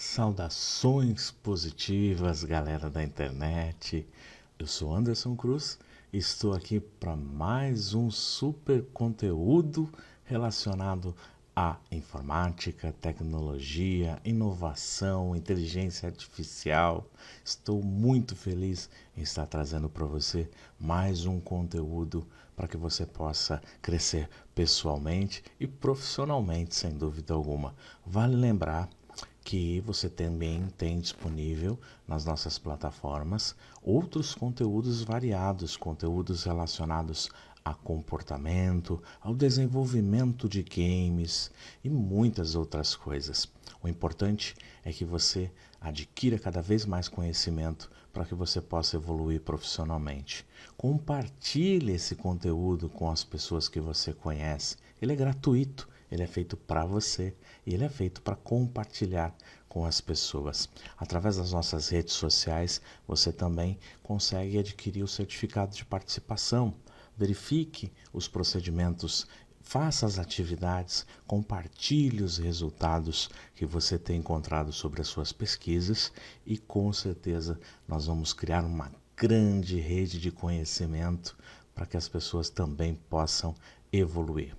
Saudações positivas, galera da internet. Eu sou Anderson Cruz e estou aqui para mais um super conteúdo relacionado à informática, tecnologia, inovação, inteligência artificial. Estou muito feliz em estar trazendo para você mais um conteúdo para que você possa crescer pessoalmente e profissionalmente, sem dúvida alguma. Vale lembrar que você também tem disponível nas nossas plataformas outros conteúdos variados, conteúdos relacionados a comportamento, ao desenvolvimento de games e muitas outras coisas. O importante é que você adquira cada vez mais conhecimento para que você possa evoluir profissionalmente. Compartilhe esse conteúdo com as pessoas que você conhece. Ele é gratuito. Ele é feito para você e ele é feito para compartilhar com as pessoas. Através das nossas redes sociais, você também consegue adquirir o certificado de participação. Verifique os procedimentos, faça as atividades, compartilhe os resultados que você tem encontrado sobre as suas pesquisas e com certeza nós vamos criar uma grande rede de conhecimento para que as pessoas também possam evoluir.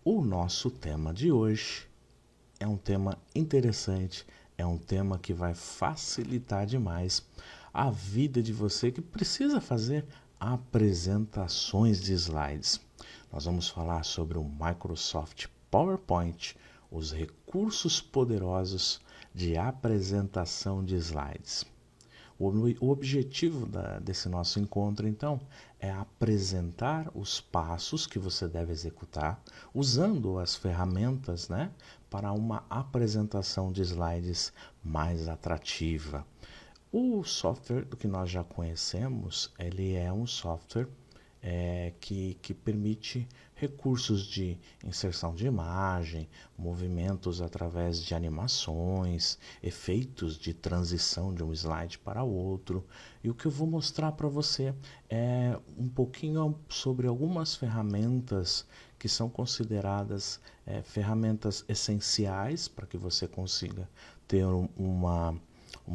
O nosso tema de hoje é um tema interessante, é um tema que vai facilitar demais a vida de você que precisa fazer apresentações de slides. Nós vamos falar sobre o Microsoft PowerPoint, os recursos poderosos de apresentação de slides. O objetivo desse nosso encontro, então, é apresentar os passos que você deve executar usando as ferramentas, para uma apresentação de slides mais atrativa. O software que nós já conhecemos, ele é um software que permite recursos de inserção de imagem, movimentos através de animações, efeitos de transição de um slide para outro. E o que eu vou mostrar para você é um pouquinho sobre algumas ferramentas que são consideradas ferramentas essenciais para que você consiga ter uma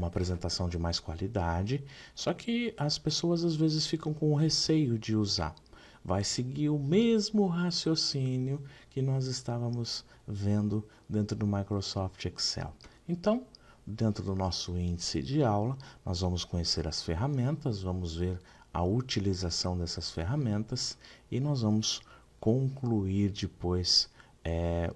apresentação de mais qualidade, só que as pessoas às vezes ficam com receio de usar. Vai seguir o mesmo raciocínio que nós estávamos vendo dentro do Microsoft Excel. Então, dentro do nosso índice de aula, nós vamos conhecer as ferramentas, vamos ver a utilização dessas ferramentas e nós vamos concluir depois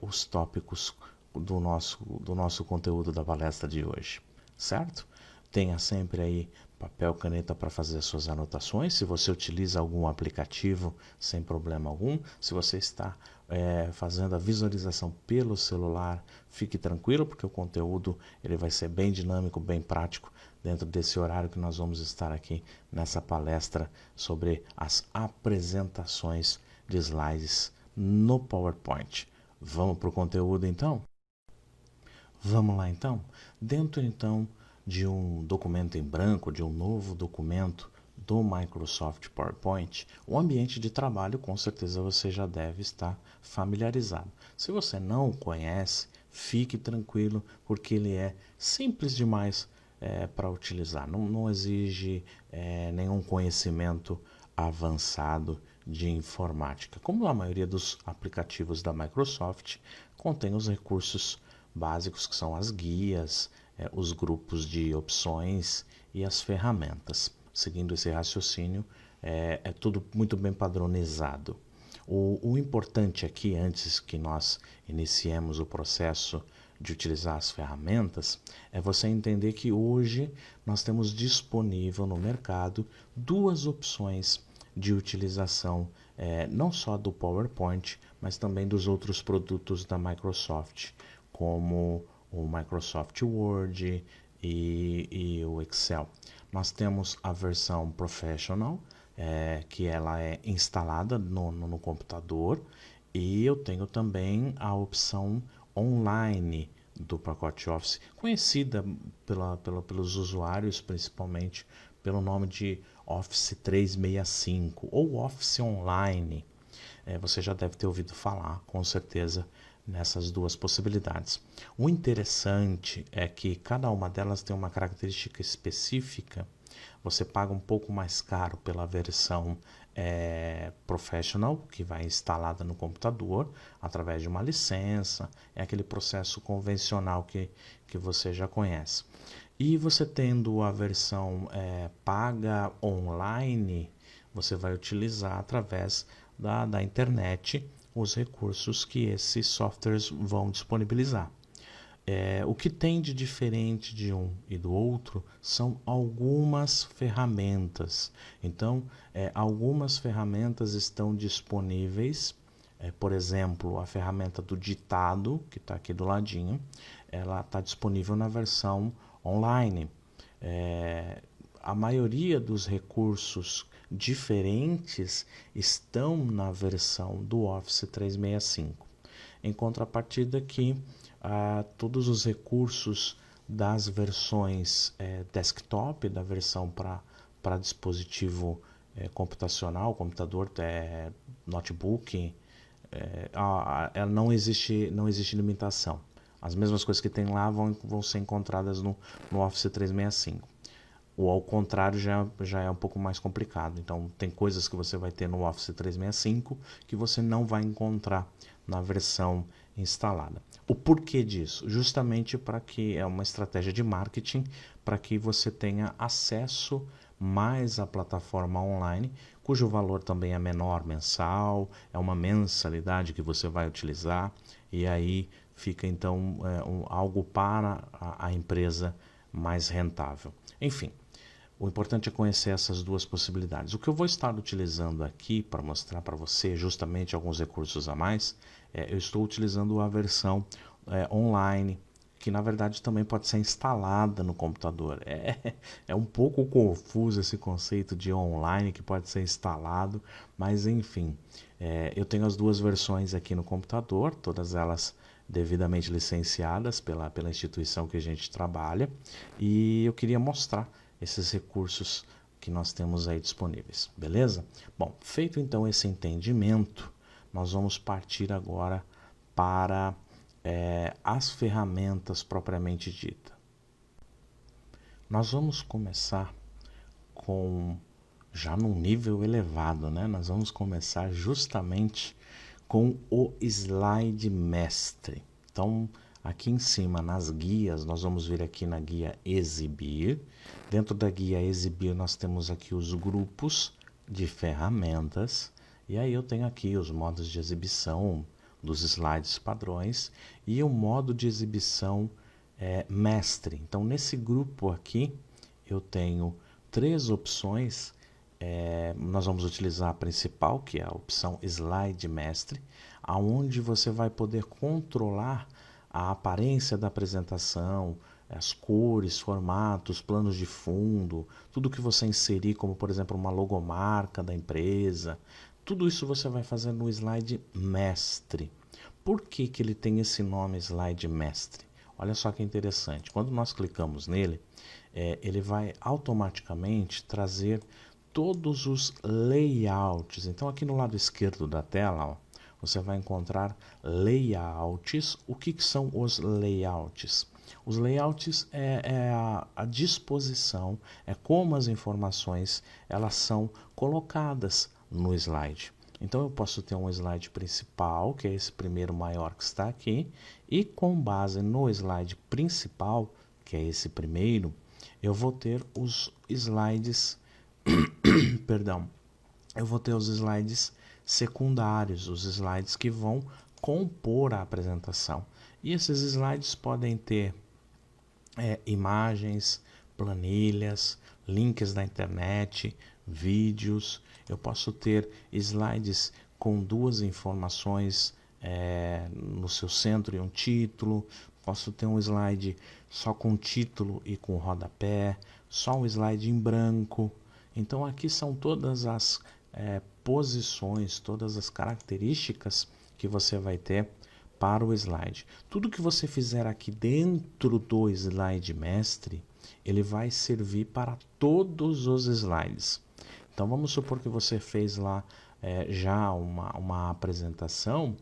os tópicos do nosso conteúdo da palestra de hoje. Certo? Tenha sempre aí papel, caneta para fazer as suas anotações. Se você utiliza algum aplicativo, sem problema algum. Se você está fazendo a visualização pelo celular, fique tranquilo, porque o conteúdo ele vai ser bem dinâmico, bem prático, dentro desse horário que nós vamos estar aqui nessa palestra sobre as apresentações de slides no PowerPoint. Vamos para o conteúdo então? Vamos lá então? Dentro então de um documento em branco, de um novo documento do Microsoft PowerPoint, o ambiente de trabalho com certeza você já deve estar familiarizado. Se você não conhece, fique tranquilo porque ele é simples demais para utilizar. Não exige nenhum conhecimento avançado de informática. Como a maioria dos aplicativos da Microsoft contém os recursos básicos que são as guias, os grupos de opções e as ferramentas. Seguindo esse raciocínio, é tudo muito bem padronizado. O importante aqui, antes que nós iniciemos o processo de utilizar as ferramentas, é você entender que hoje nós temos disponível no mercado duas opções de utilização, não só do PowerPoint, mas também dos outros produtos da Microsoft, como o Microsoft Word e o Excel. Nós temos a versão Professional, que ela é instalada no computador, e eu tenho também a opção online do pacote Office, conhecida pelos usuários principalmente pelo nome de Office 365 ou Office Online. Você já deve ter ouvido falar, com certeza, nessas duas possibilidades. O interessante é que cada uma delas tem uma característica específica. Você paga um pouco mais caro pela versão Professional, que vai instalada no computador através de uma licença, é aquele processo convencional que você já conhece. E você tendo a versão paga online, você vai utilizar através da internet os recursos que esses softwares vão disponibilizar. O que tem de diferente de um e do outro são algumas ferramentas. Então, algumas ferramentas estão disponíveis. Por exemplo, a ferramenta do ditado, que está aqui do ladinho, ela está disponível na versão online. A maioria dos recursos diferentes estão na versão do Office 365. Em contrapartida que todos os recursos das versões desktop, da versão para dispositivo computacional, computador, notebook, não existe limitação. As mesmas coisas que tem lá vão ser encontradas no Office 365. Ou ao contrário, já é um pouco mais complicado. Então, tem coisas que você vai ter no Office 365 que você não vai encontrar na versão instalada. O porquê disso? Justamente para que é uma estratégia de marketing para que você tenha acesso mais à plataforma online, cujo valor também é menor mensal, é uma mensalidade que você vai utilizar e aí fica então algo para a empresa mais rentável. Enfim, o importante é conhecer essas duas possibilidades. O que eu vou estar utilizando aqui para mostrar para você justamente alguns recursos a mais, eu estou utilizando a versão online, que na verdade também pode ser instalada no computador. É um pouco confuso esse conceito de online que pode ser instalado, mas enfim, eu tenho as duas versões aqui no computador, todas elas devidamente licenciadas pela instituição que a gente trabalha, e eu queria mostrar esses recursos que nós temos aí disponíveis, beleza? Bom, feito então esse entendimento, nós vamos partir agora para as ferramentas propriamente dita. Nós vamos começar já num nível elevado, né? Nós vamos começar justamente com o slide mestre. Então, aqui em cima, nas guias, nós vamos vir aqui na guia exibir. Dentro da guia exibir, nós temos aqui os grupos de ferramentas. E aí eu tenho aqui os modos de exibição dos slides padrões e o modo de exibição mestre. Então, nesse grupo aqui, eu tenho 3 opções. Nós vamos utilizar a principal, que é a opção Slide Mestre, aonde você vai poder controlar a aparência da apresentação, as cores, formatos, planos de fundo, tudo que você inserir, como por exemplo uma logomarca da empresa, tudo isso você vai fazer no Slide Mestre. Por que ele tem esse nome Slide Mestre? Olha só que interessante, quando nós clicamos nele, ele vai automaticamente trazer todos os layouts. Então aqui no lado esquerdo da tela, ó, você vai encontrar layouts. O que são os layouts? Os layouts é a disposição, é como as informações elas são colocadas no slide. Então eu posso ter um slide principal, que é esse primeiro maior que está aqui, e com base no slide principal, que é esse primeiro, eu vou ter os slides perdão, eu vou ter os slides secundários, os slides que vão compor a apresentação. E esses slides podem ter imagens, planilhas, links da internet, vídeos. Eu posso ter slides com 2 informações no seu centro e um título. Posso ter um slide só com título e com rodapé, só um slide em branco. Então aqui são todas as posições, todas as características que você vai ter para o slide. Tudo que você fizer aqui dentro do slide mestre, ele vai servir para todos os slides. Então vamos supor que você fez lá já uma apresentação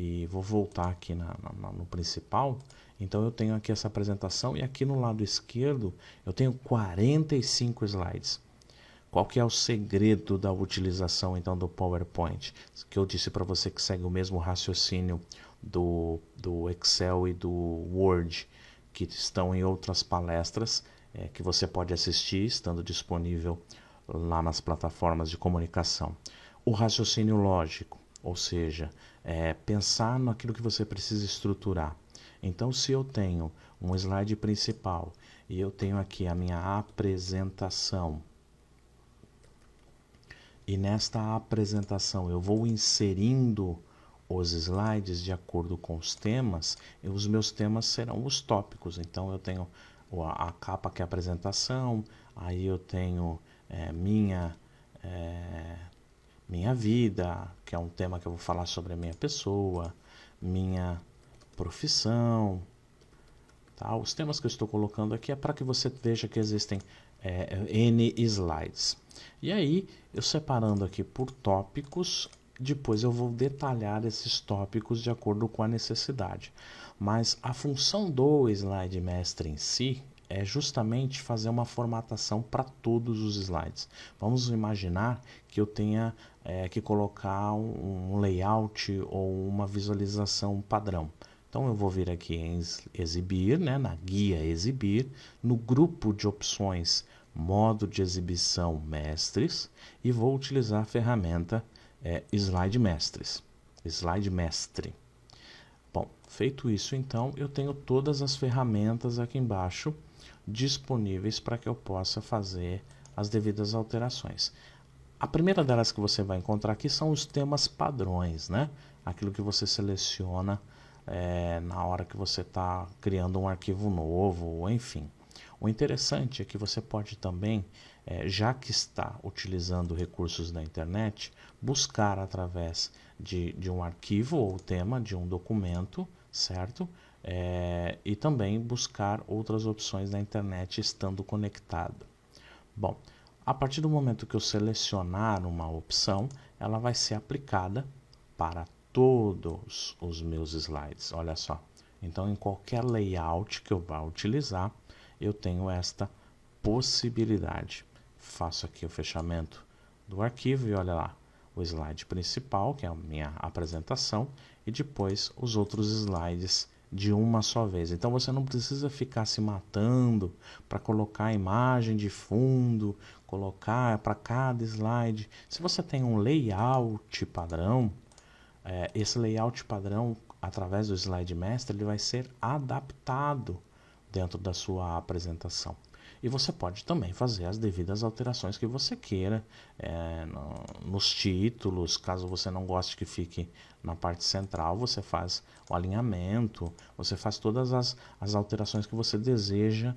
e vou voltar aqui no principal. Então eu tenho aqui essa apresentação e aqui no lado esquerdo eu tenho 45 slides. Qual que é o segredo da utilização então do PowerPoint? Que eu disse para você que segue o mesmo raciocínio do Excel e do Word, que estão em outras palestras que você pode assistir, estando disponível lá nas plataformas de comunicação. O raciocínio lógico, ou seja, pensar naquilo que você precisa estruturar. Então, se eu tenho um slide principal e eu tenho aqui a minha apresentação, e nesta apresentação eu vou inserindo os slides de acordo com os temas, e os meus temas serão os tópicos. Então, eu tenho a capa, que é a apresentação, aí eu tenho minha vida, que é um tema que eu vou falar sobre a minha pessoa, minha profissão, tá? Os temas que eu estou colocando aqui é para que você veja que existem N slides. E aí, eu separando aqui por tópicos, depois eu vou detalhar esses tópicos de acordo com a necessidade. Mas a função do slide mestre em si é justamente fazer uma formatação para todos os slides. Vamos imaginar que eu tenha que colocar um layout ou uma visualização padrão. Então eu vou vir aqui em exibir, na guia exibir, no grupo de opções modo de exibição mestres, e vou utilizar a ferramenta slide mestre. Bom, feito isso, então eu tenho todas as ferramentas aqui embaixo disponíveis para que eu possa fazer as devidas alterações. A primeira delas que você vai encontrar aqui são os temas padrões, aquilo que você seleciona na hora que você está criando um arquivo novo, enfim. O interessante é que você pode também, já que está utilizando recursos da internet, buscar através de um arquivo ou tema de um documento, certo? E também buscar outras opções na internet estando conectado. Bom, a partir do momento que eu selecionar uma opção, ela vai ser aplicada para todos os meus slides. Olha só. Então, em qualquer layout que eu vá utilizar, eu tenho esta possibilidade. Faço aqui o fechamento do arquivo e olha lá, o slide principal, que é a minha apresentação, e depois os outros slides de uma só vez. Então você não precisa ficar se matando para colocar a imagem de fundo, colocar para cada slide. Se você tem um layout padrão, esse layout padrão, através do slide mestre, ele vai ser adaptado dentro da sua apresentação. E você pode também fazer as devidas alterações que você queira nos títulos. Caso você não goste que fique na parte central, você faz o alinhamento, você faz todas as alterações que você deseja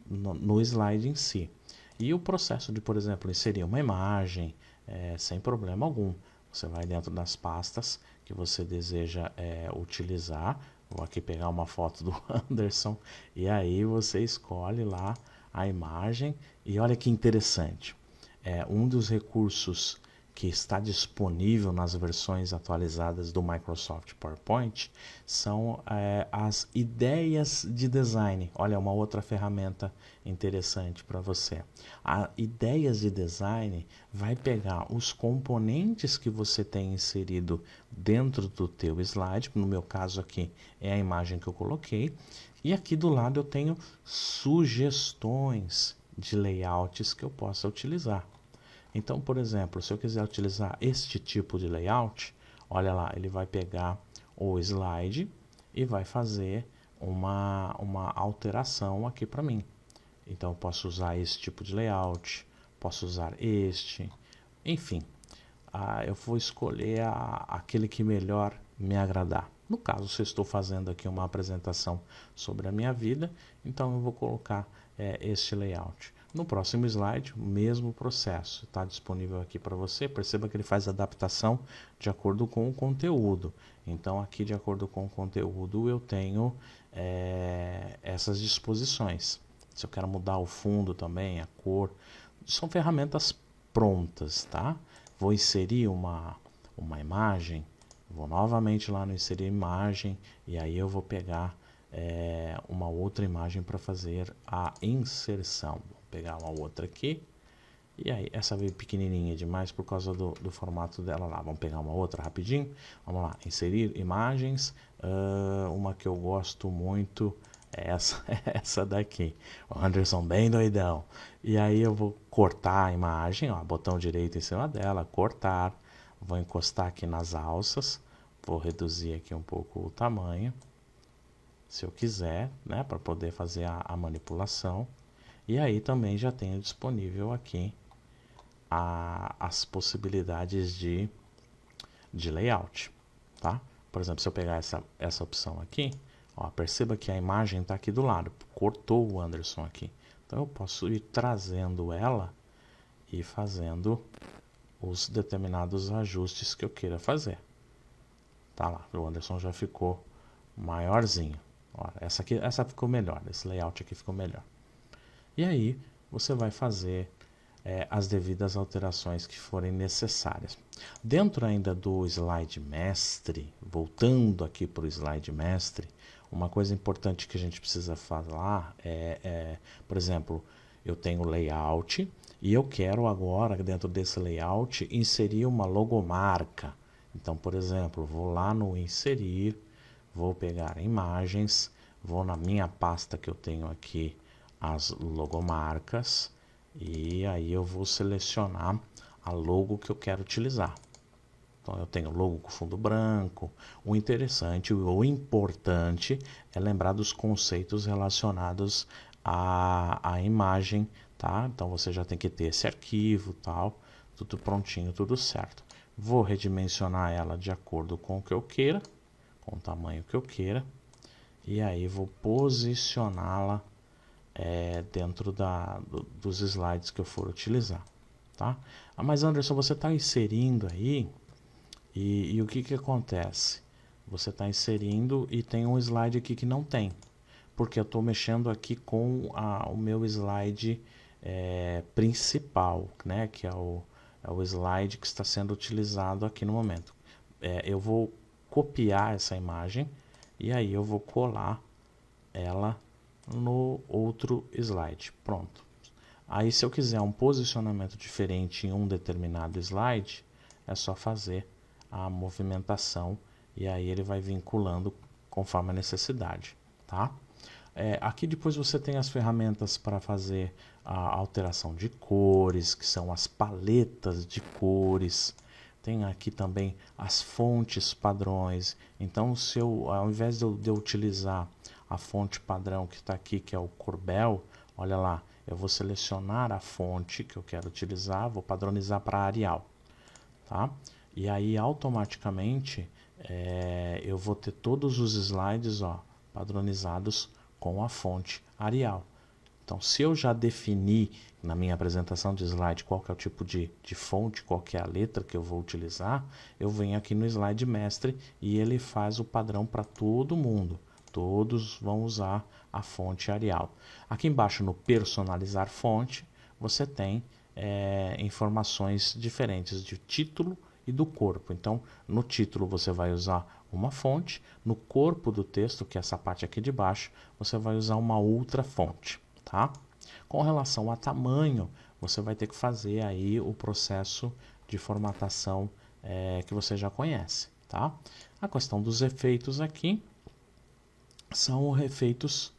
no slide em si. E o processo de, por exemplo, inserir uma imagem sem problema algum. Você vai dentro das pastas que você deseja utilizar. Vou aqui pegar uma foto do Anderson e aí você escolhe lá a imagem. E olha que interessante, um dos recursos que está disponível nas versões atualizadas do Microsoft PowerPoint são as ideias de design. Olha, uma outra ferramenta interessante para você. A ideias de design vai pegar os componentes que você tem inserido dentro do teu slide. No meu caso aqui é a imagem que eu coloquei. E aqui do lado eu tenho sugestões de layouts que eu possa utilizar. Então, por exemplo, se eu quiser utilizar este tipo de layout, olha lá, ele vai pegar o slide e vai fazer uma alteração aqui para mim. Então, eu posso usar esse tipo de layout, posso usar este, enfim. Eu vou escolher aquele que melhor me agradar. No caso, se eu estou fazendo aqui uma apresentação sobre a minha vida, então eu vou colocar este layout. No próximo slide, o mesmo processo está disponível aqui para você. Perceba que ele faz adaptação de acordo com o conteúdo. Então, aqui, de acordo com o conteúdo, eu tenho essas disposições. Se eu quero mudar o fundo também, a cor, são ferramentas prontas, tá? Vou inserir uma imagem, Vou novamente lá no inserir imagem e aí eu vou pegar uma outra imagem para fazer a inserção. Vou pegar uma outra aqui. E aí, essa veio pequenininha demais por causa do formato dela lá. Vamos pegar uma outra rapidinho. Vamos lá, inserir imagens. Uma que eu gosto muito é essa, essa daqui. O Anderson bem doidão. E aí eu vou cortar a imagem, ó, botão direito em cima dela, cortar. Vou encostar aqui nas alças. Vou reduzir aqui um pouco o tamanho, se eu quiser, né, para poder fazer a manipulação. E aí também já tenho disponível aqui as possibilidades de layout, tá? Por exemplo, se eu pegar essa opção aqui, ó, perceba que a imagem está aqui do lado, cortou o Anderson aqui. Então eu posso ir trazendo ela e fazendo os determinados ajustes que eu queira fazer. Tá lá, o Anderson já ficou maiorzinho. Ó, essa ficou melhor, esse layout aqui ficou melhor. E aí você vai fazer as devidas alterações que forem necessárias. Dentro ainda do slide mestre, voltando aqui para o slide mestre, uma coisa importante que a gente precisa falar por exemplo, eu tenho layout e eu quero agora, dentro desse layout, inserir uma logomarca. Então, por exemplo, vou lá no inserir, vou pegar imagens, vou na minha pasta que eu tenho aqui, as logomarcas, e aí eu vou selecionar a logo que eu quero utilizar. Então eu tenho logo com fundo branco. O interessante, o importante é lembrar dos conceitos relacionados à imagem, tá? Então você já tem que ter esse arquivo, tal, tudo prontinho, tudo certo. Vou redimensionar ela de acordo com o que eu queira, com o tamanho que eu queira, e aí vou posicioná-la dentro dos slides que eu for utilizar, tá? Mas Anderson, você está inserindo aí e o que acontece? Você está inserindo e tem um slide aqui que não tem, porque eu estou mexendo aqui com o meu slide principal, né? Que é o slide que está sendo utilizado aqui no momento. Eu vou copiar essa imagem e aí eu vou colar ela no outro slide. Pronto. Aí se eu quiser um posicionamento diferente em um determinado slide, é só fazer a movimentação e aí ele vai vinculando conforme a necessidade, tá? Aqui depois você tem as ferramentas para fazer a alteração de cores, que são as paletas de cores. Tem aqui também as fontes padrões. Então, ao invés de eu utilizar a fonte padrão que está aqui, que é o Corbel, olha lá, eu vou selecionar a fonte que eu quero utilizar, vou padronizar para Arial, tá? E aí automaticamente eu vou ter todos os slides, ó, padronizados com a fonte Arial. Então, se eu já defini na minha apresentação de slide qual que é o tipo de fonte, qual que é a letra que eu vou utilizar, eu venho aqui no slide mestre e ele faz o padrão para todo mundo. Todos vão usar a fonte Arial. Aqui embaixo no personalizar fonte, você tem informações diferentes de título e do corpo. Então, no título você vai usar uma fonte, no corpo do texto, que é essa parte aqui de baixo, você vai usar uma outra fonte, tá? Com relação a tamanho, você vai ter que fazer aí o processo de formatação que você já conhece, tá? A questão dos efeitos aqui são efeitos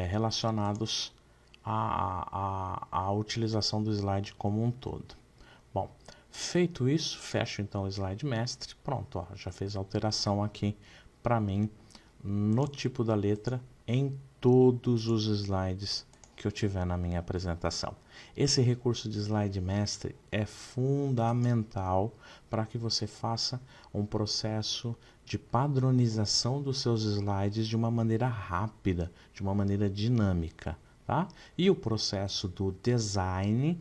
relacionados à utilização do slide como um todo. Bom, feito isso, fecho então o slide mestre. Pronto, ó, já fez a alteração aqui para mim no tipo da letra em todos os slides que eu tiver na minha apresentação. Esse recurso de slide mestre é fundamental para que você faça um processo de padronização dos seus slides de uma maneira rápida, de uma maneira dinâmica, tá? E o processo do design,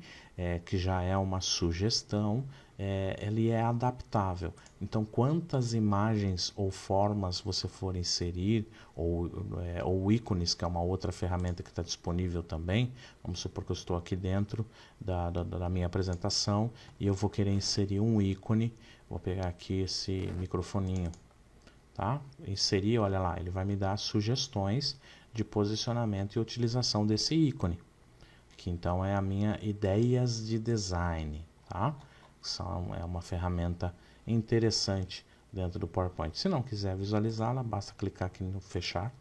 que já é uma sugestão, ele é adaptável. Então, quantas imagens ou formas você for inserir, ou ícones, que é uma outra ferramenta que está disponível também, vamos supor que eu estou aqui dentro da minha apresentação e eu vou querer inserir um ícone, vou pegar aqui esse microfoninho, tá? Inserir, olha lá, ele vai me dar sugestões de posicionamento e utilização desse ícone, que então é a minha ideias de design, tá? É uma ferramenta interessante dentro do PowerPoint. Se não quiser visualizá-la, basta clicar aqui no fechar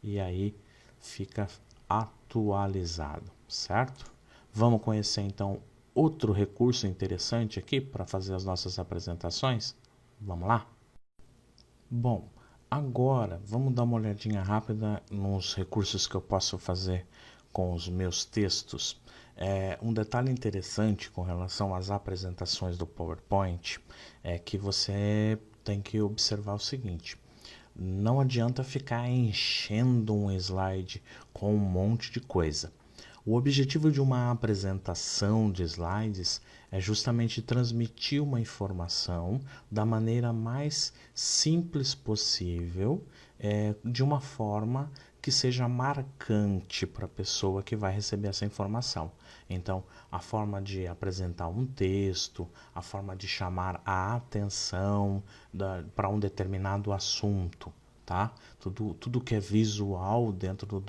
e aí fica atualizado, certo? Vamos conhecer então outro recurso interessante aqui para fazer as nossas apresentações? Vamos lá? Bom, agora vamos dar uma olhadinha rápida nos recursos que eu posso fazer com os meus textos. Um detalhe interessante com relação às apresentações do PowerPoint é que você tem que observar o seguinte: não adianta ficar enchendo um slide com um monte de coisa. O objetivo de uma apresentação de slides é justamente transmitir uma informação da maneira mais simples possível, de uma forma que seja marcante para a pessoa que vai receber essa informação. Então, a forma de apresentar um texto, a forma de chamar a atenção para um determinado assunto, tá? Tudo que é visual dentro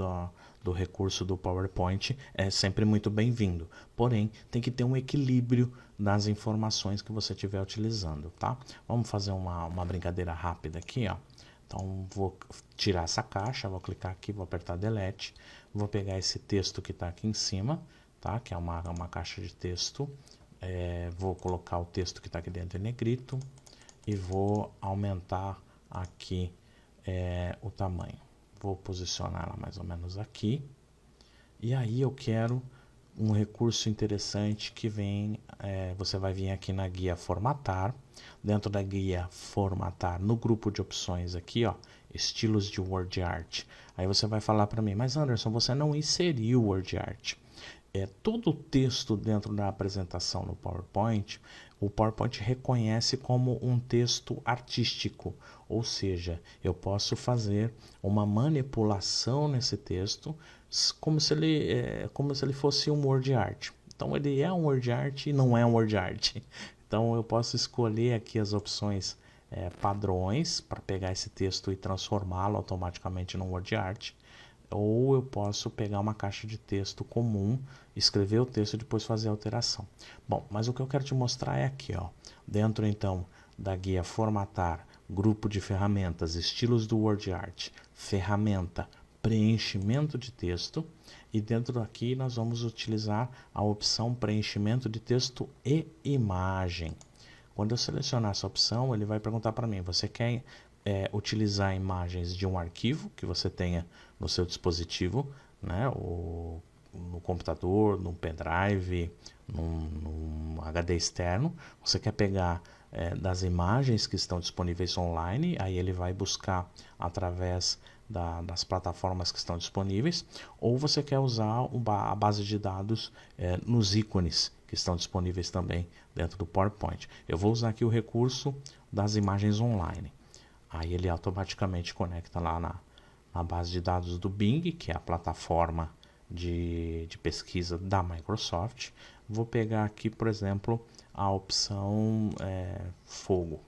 do recurso do PowerPoint é sempre muito bem-vindo. Porém, tem que ter um equilíbrio nas informações que você estiver utilizando, tá? Vamos fazer uma brincadeira rápida aqui, ó. Então, vou tirar essa caixa, vou clicar aqui, vou apertar Delete, vou pegar esse texto que está aqui em cima, tá? Que é uma caixa de texto. Vou colocar o texto que está aqui dentro em negrito e vou aumentar aqui o tamanho. Vou posicionar ela mais ou menos aqui. E aí eu quero um recurso interessante que você vai vir aqui na guia formatar. Dentro da guia formatar, no grupo de opções aqui, ó, estilos de word art. Aí você vai falar para mim, mas Anderson, você não inseriu word art. Todo o texto dentro da apresentação no PowerPoint, o PowerPoint reconhece como um texto artístico, ou seja, eu posso fazer uma manipulação nesse texto como se ele fosse um word art. Então ele é um word art e não é um word art. Então eu posso escolher aqui as opções padrões para pegar esse texto e transformá-lo automaticamente num word art. Ou eu posso pegar uma caixa de texto comum, escrever o texto e depois fazer a alteração. Bom, mas o que eu quero te mostrar é aqui, ó, dentro então da guia formatar, grupo de ferramentas, estilos do word art, ferramenta, preenchimento de texto, e dentro aqui nós vamos utilizar a opção preenchimento de texto e imagem. Quando eu selecionar essa opção, ele vai perguntar para mim, você quer utilizar imagens de um arquivo que você tenha no seu dispositivo, né, ou no computador, num pendrive, num HD externo. Você quer pegar das imagens que estão disponíveis online, aí ele vai buscar através das plataformas que estão disponíveis, ou você quer usar a base de dados nos ícones que estão disponíveis também dentro do PowerPoint. Eu vou usar aqui o recurso das imagens online. Aí ele automaticamente conecta lá na base de dados do Bing, que é a plataforma de pesquisa da Microsoft. Vou pegar aqui, por exemplo, a opção fogo.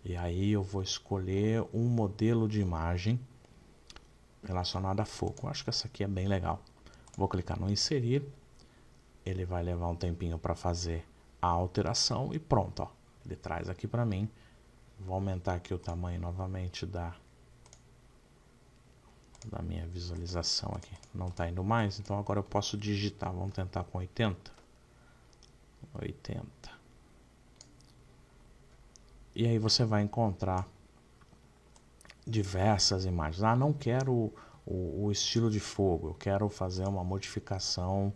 E aí eu vou escolher um modelo de imagem relacionado a fogo. Eu acho que essa aqui é bem legal. Vou clicar no inserir. Ele vai levar um tempinho para fazer a alteração e pronto, ó. Ele traz aqui para mim. Vou aumentar aqui o tamanho novamente da minha visualização aqui. Não está indo mais, então agora eu posso digitar. Vamos tentar com 80. 80. E aí você vai encontrar diversas imagens. Ah, não quero o estilo de fogo. Eu quero fazer uma modificação,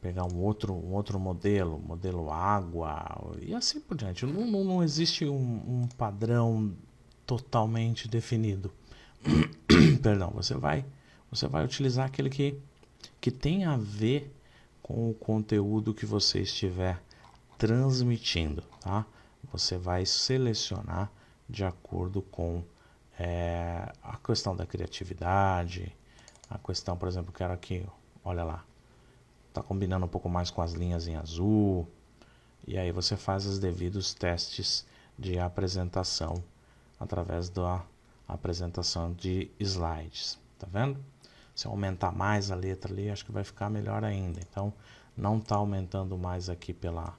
pegar um outro modelo água e assim por diante. Não existe um padrão totalmente definido. Perdão, você vai utilizar aquele que tem a ver com o conteúdo que você estiver transmitindo, tá? Você vai selecionar de acordo com a questão da criatividade, a questão, por exemplo, quero aqui, olha lá, tá combinando um pouco mais com as linhas em azul, e aí você faz os devidos testes de apresentação através da apresentação de slides, tá vendo? Se aumentar mais a letra ali, acho que vai ficar melhor ainda. Então, não está aumentando mais aqui pela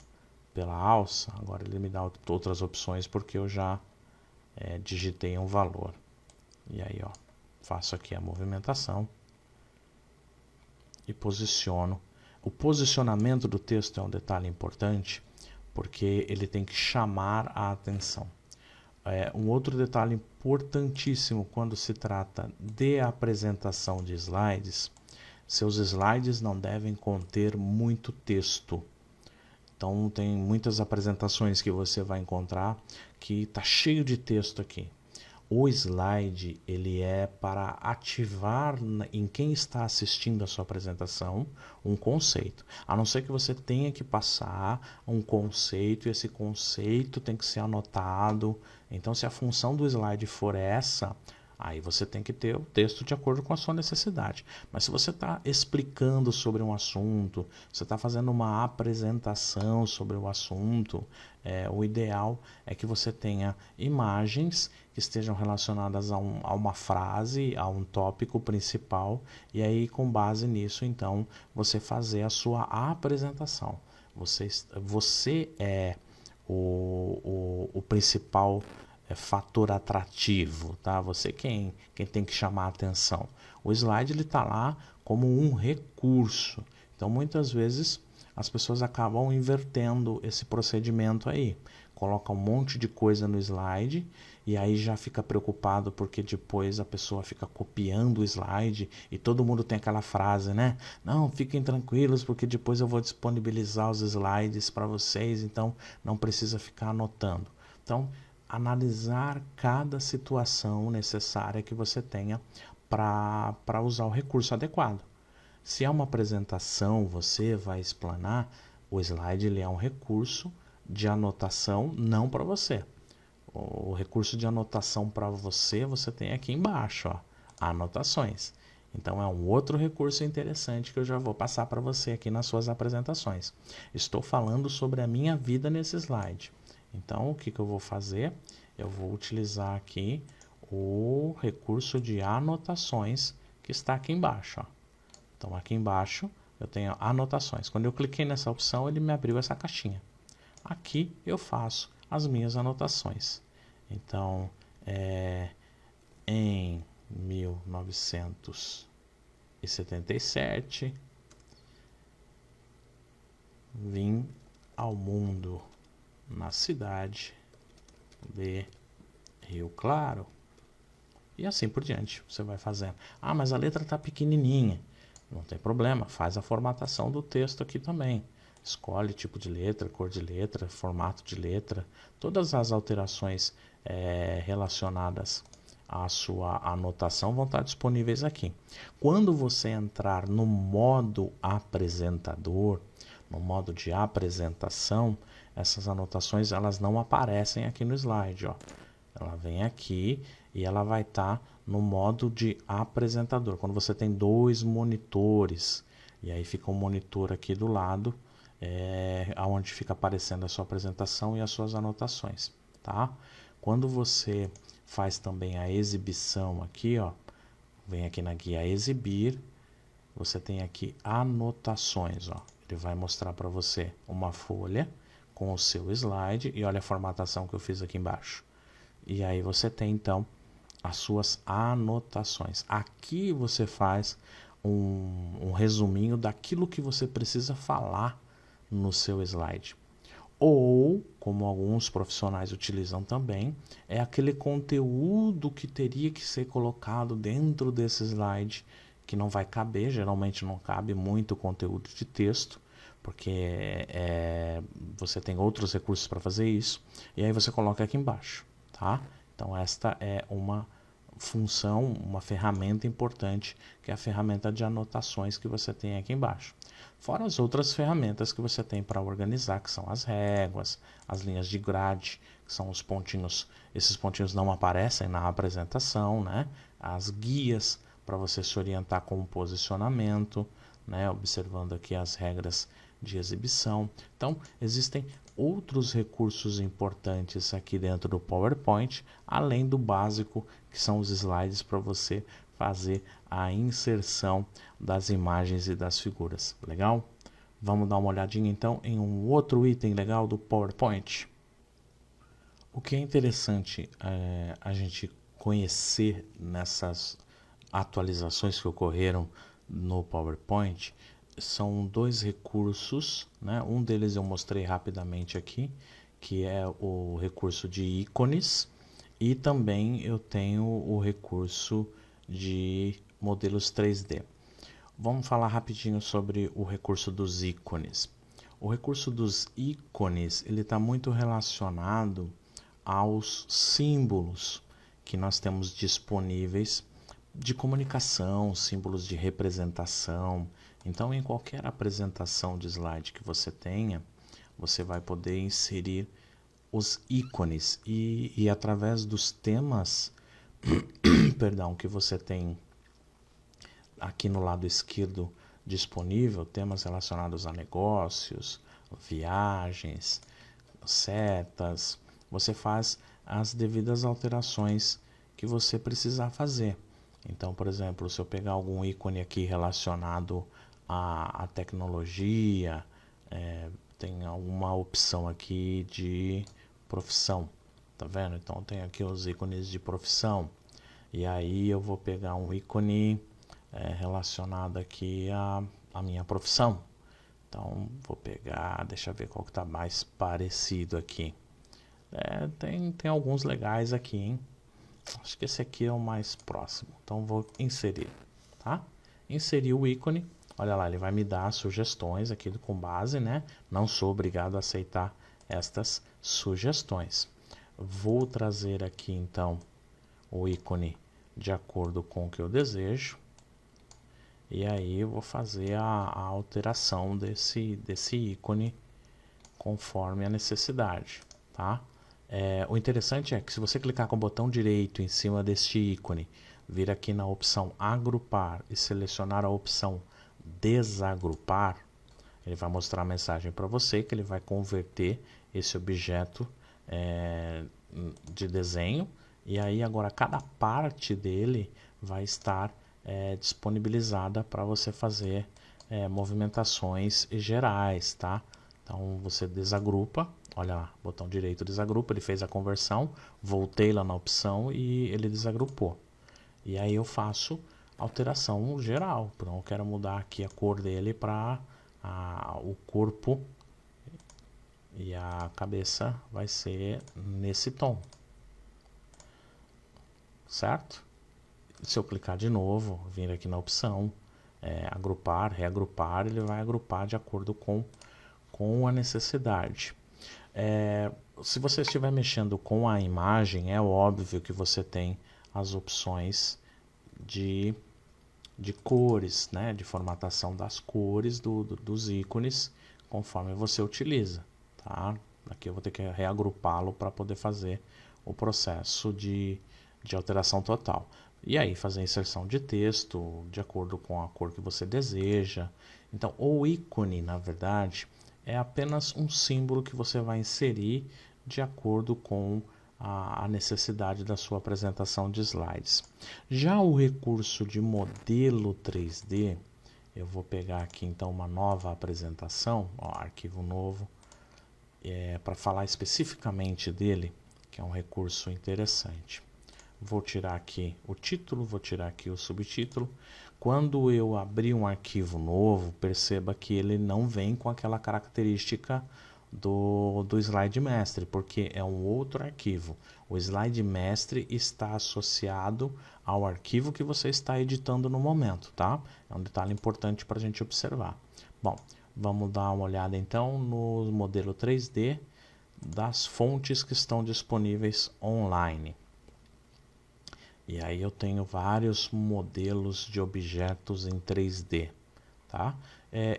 alça. Agora ele me dá outras opções porque eu já digitei um valor. E aí, ó, faço aqui a movimentação e posiciono. O posicionamento do texto é um detalhe importante porque ele tem que chamar a atenção. Um outro detalhe importantíssimo quando se trata de apresentação de slides, seus slides não devem conter muito texto. Então tem muitas apresentações que você vai encontrar que está cheio de texto aqui. O slide ele é para ativar em quem está assistindo a sua apresentação um conceito. A não ser que você tenha que passar um conceito e esse conceito tem que ser anotado. Então, se a função do slide for essa, aí você tem que ter o texto de acordo com a sua necessidade. Mas se você está explicando sobre um assunto, você está fazendo uma apresentação sobre o assunto, o ideal é que você tenha imagens que estejam relacionadas a uma frase, a um tópico principal, e aí com base nisso, então, você fazer a sua apresentação. Você é o principal fator atrativo, tá? Você quem tem que chamar a atenção. O slide ele está lá como um recurso. Então muitas vezes as pessoas acabam invertendo esse procedimento aí. Coloca um monte de coisa no slide e aí já fica preocupado porque depois a pessoa fica copiando o slide e todo mundo tem aquela frase, né? Não, fiquem tranquilos porque depois eu vou disponibilizar os slides para vocês, então não precisa ficar anotando. Então, analisar cada situação necessária que você tenha para usar o recurso adequado. Se é uma apresentação, você vai explanar, o slide ele é um recurso de anotação não para você. O recurso de anotação para você, você tem aqui embaixo, ó, anotações. Então é um outro recurso interessante que eu já vou passar para você aqui nas suas apresentações. Estou falando sobre a minha vida nesse slide. Então, o que eu vou fazer? Eu vou utilizar aqui o recurso de anotações que está aqui embaixo. Ó. Então, aqui embaixo eu tenho anotações. Quando eu cliquei nessa opção, ele me abriu essa caixinha. Aqui eu faço as minhas anotações. Então, em 1977, vim ao mundo na cidade de Rio Claro. E assim por diante, você vai fazendo. Ah, mas a letra está pequenininha. Não tem problema, faz a formatação do texto aqui também. Escolhe tipo de letra, cor de letra, formato de letra. Todas as alterações relacionadas à sua anotação vão estar disponíveis aqui. Quando você entrar no modo apresentador, no modo de apresentação, essas anotações elas não aparecem aqui no slide. Ó. Ela vem aqui e ela vai estar no modo de apresentador. Quando você tem dois monitores, e aí fica um monitor aqui do lado, onde fica aparecendo a sua apresentação e as suas anotações. Tá? Quando você faz também a exibição aqui, ó, vem aqui na guia exibir, você tem aqui anotações. Ó. Ele vai mostrar para você uma folha com o seu slide e olha a formatação que eu fiz aqui embaixo. E aí você tem então as suas anotações. Aqui você faz um resuminho daquilo que você precisa falar no seu slide. Ou, como alguns profissionais utilizam também, é aquele conteúdo que teria que ser colocado dentro desse slide, que não vai caber, geralmente não cabe muito conteúdo de texto, porque você tem outros recursos para fazer isso, e aí você coloca aqui embaixo, tá? Então esta é uma função, uma ferramenta importante, que é a ferramenta de anotações que você tem aqui embaixo. Fora as outras ferramentas que você tem para organizar, que são as réguas, as linhas de grade, que são os pontinhos. Esses pontinhos não aparecem na apresentação, né? As guias para você se orientar com o posicionamento, né? Observando aqui as regras de exibição. Então, existem outros recursos importantes aqui dentro do PowerPoint, além do básico, que são os slides para você fazer a inserção das imagens e das figuras. Legal? Vamos dar uma olhadinha então em um outro item legal do PowerPoint. O que é interessante a gente conhecer nessas atualizações que ocorreram no PowerPoint são dois recursos, né? Um deles eu mostrei rapidamente aqui, que é o recurso de ícones, e também eu tenho o recurso de modelos 3D. Vamos falar rapidinho sobre o recurso dos ícones. O recurso dos ícones ele está muito relacionado aos símbolos que nós temos disponíveis de comunicação, símbolos de representação. Então, em qualquer apresentação de slide que você tenha, você vai poder inserir os ícones e através dos temas perdão, que você tem aqui no lado esquerdo disponível, temas relacionados a negócios, viagens, setas, você faz as devidas alterações que você precisar fazer. Então, por exemplo, se eu pegar algum ícone aqui relacionado à tecnologia, tem alguma opção aqui de profissão, tá vendo? Então, tem aqui os ícones de profissão. E aí eu vou pegar um ícone relacionado aqui à minha profissão. Então, vou pegar, deixa eu ver qual que tá mais parecido aqui. Tem alguns legais aqui, hein? Acho que esse aqui é o mais próximo. Então vou inserir, tá? Inserir o ícone. Olha lá, ele vai me dar sugestões aqui com base, né? Não sou obrigado a aceitar estas sugestões. Vou trazer aqui então o ícone de acordo com o que eu desejo. E aí eu vou fazer a alteração desse ícone conforme a necessidade, tá? O interessante é que se você clicar com o botão direito em cima deste ícone, vir aqui na opção agrupar e selecionar a opção desagrupar, ele vai mostrar a mensagem para você que ele vai converter esse objeto de desenho, e aí agora cada parte dele vai estar disponibilizada para você fazer movimentações gerais, tá? Então você desagrupa, olha lá, botão direito desagrupa, ele fez a conversão, voltei lá na opção e ele desagrupou. E aí eu faço alteração geral, então eu quero mudar aqui a cor dele para o corpo e a cabeça vai ser nesse tom, certo? Se eu clicar de novo, vir aqui na opção agrupar, reagrupar, ele vai agrupar de acordo com a necessidade. Se você estiver mexendo com a imagem, é óbvio que você tem as opções de cores, né? De formatação das cores dos ícones conforme você utiliza, tá? Aqui eu vou ter que reagrupá-lo para poder fazer o processo de alteração total. E aí fazer a inserção de texto de acordo com a cor que você deseja. Então o ícone, na verdade, é apenas um símbolo que você vai inserir de acordo com a necessidade da sua apresentação de slides. Já o recurso de modelo 3D, eu vou pegar aqui então uma nova apresentação, arquivo novo, para falar especificamente dele, que é um recurso interessante. Vou tirar aqui o título, vou tirar aqui o subtítulo. Quando eu abrir um arquivo novo, perceba que ele não vem com aquela característica do slide mestre, porque é um outro arquivo. O slide mestre está associado ao arquivo que você está editando no momento, tá? É um detalhe importante para a gente observar. Bom, vamos dar uma olhada então no modelo 3D das fontes que estão disponíveis online. E aí eu tenho vários modelos de objetos em 3D, tá?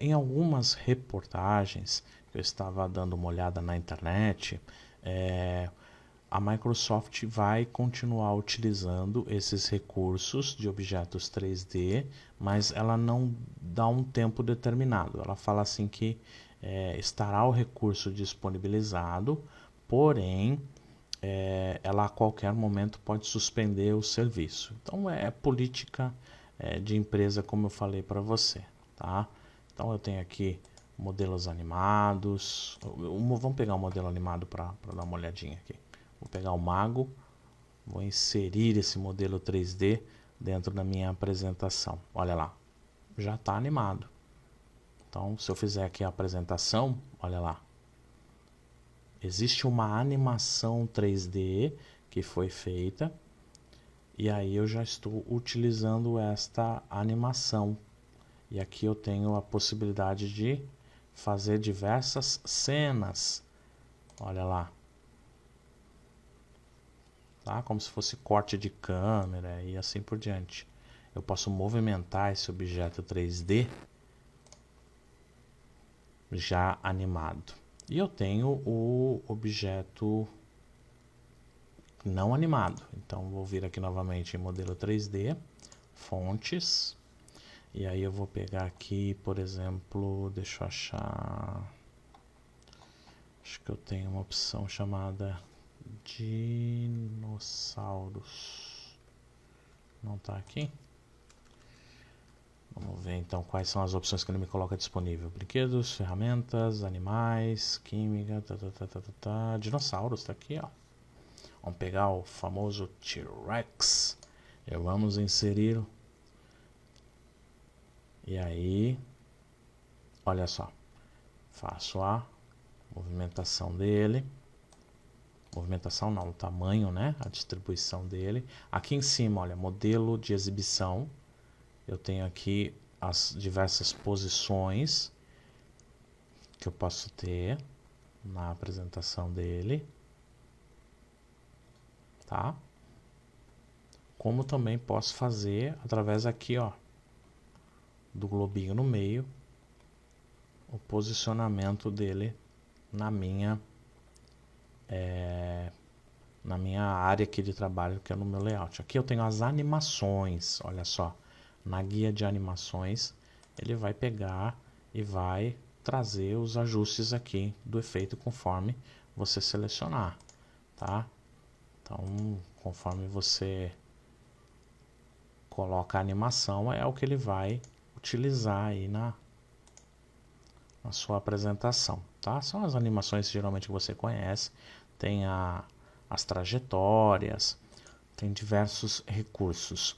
Em algumas reportagens, eu estava dando uma olhada na internet, a Microsoft vai continuar utilizando esses recursos de objetos 3D, mas ela não dá um tempo determinado. Ela fala assim que estará o recurso disponibilizado, porém ela a qualquer momento pode suspender o serviço. Então é política de empresa, como eu falei para você, tá? Então eu tenho aqui modelos animados. Vamos pegar um modelo animado para dar uma olhadinha aqui. Vou pegar o Mago, vou inserir esse modelo 3D dentro da minha apresentação. Olha lá, já está animado. Então, se eu fizer aqui a apresentação, olha lá. Existe uma animação 3D que foi feita e aí eu já estou utilizando esta animação. E aqui eu tenho a possibilidade de fazer diversas cenas. Olha lá. Tá? Como se fosse corte de câmera e assim por diante. Eu posso movimentar esse objeto 3D já animado. E eu tenho o objeto não animado. Então vou vir aqui novamente em modelo 3D, fontes. E aí eu vou pegar aqui, por exemplo, deixa eu achar. Acho que eu tenho uma opção chamada dinossauros. Não está aqui? Vamos ver então quais são as opções que ele me coloca disponível. Brinquedos, ferramentas, animais, química, dinossauros, está aqui, ó. Vamos pegar o famoso T-Rex. E vamos inserir. E aí, olha só. Faço a movimentação dele. Movimentação não, o tamanho, né? A distribuição dele. Aqui em cima, olha, modelo de exibição. Eu tenho aqui as diversas posições que eu posso ter na apresentação dele, tá? Como também posso fazer através aqui, ó, do globinho no meio, o posicionamento dele na minha área aqui de trabalho, que é no meu layout. Aqui eu tenho as animações, olha só. Na guia de animações, ele vai pegar e vai trazer os ajustes aqui do efeito conforme você selecionar, tá? Então, conforme você coloca a animação, é o que ele vai utilizar aí na sua apresentação, tá? São as animações geralmente que você conhece, tem as trajetórias, tem diversos recursos.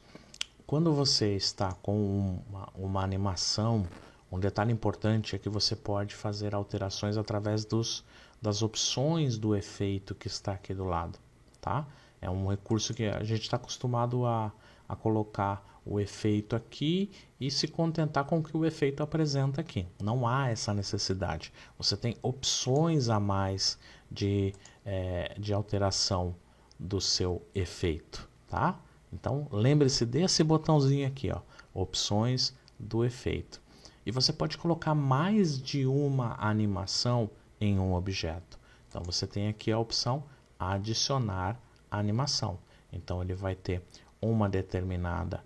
Quando você está com uma animação, um detalhe importante é que você pode fazer alterações através das opções do efeito que está aqui do lado, tá? É um recurso que a gente está acostumado a colocar o efeito aqui e se contentar com o que o efeito apresenta aqui. Não há essa necessidade. Você tem opções a mais de alteração do seu efeito, tá? Então, lembre-se desse botãozinho aqui, ó, opções do efeito. E você pode colocar mais de uma animação em um objeto. Então, você tem aqui a opção adicionar animação. Então, ele vai ter uma determinada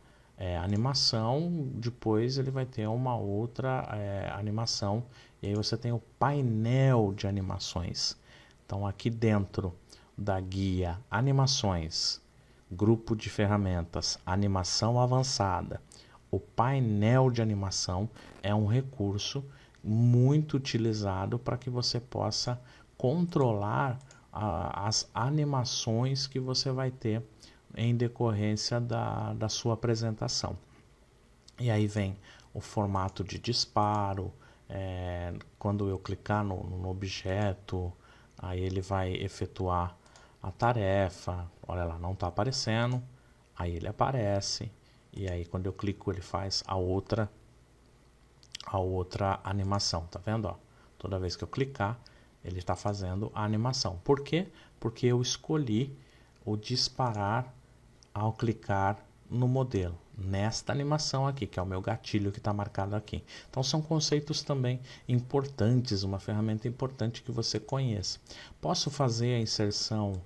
animação, depois ele vai ter uma outra animação, e aí você tem o painel de animações. Então, aqui dentro da guia animações, grupo de ferramentas, animação avançada. O painel de animação é um recurso muito utilizado para que você possa controlar as animações que você vai ter em decorrência da sua apresentação. E aí vem o formato de disparo, quando eu clicar no objeto, aí ele vai efetuar a tarefa. Olha lá, não está aparecendo, aí ele aparece, e aí quando eu clico ele faz a outra animação, tá vendo? Ó? Toda vez que eu clicar ele está fazendo a animação. Por quê? Porque eu escolhi o disparar ao clicar no modelo, nesta animação aqui, que é o meu gatilho que está marcado aqui. Então são conceitos também importantes, uma ferramenta importante que você conheça. Posso fazer a inserção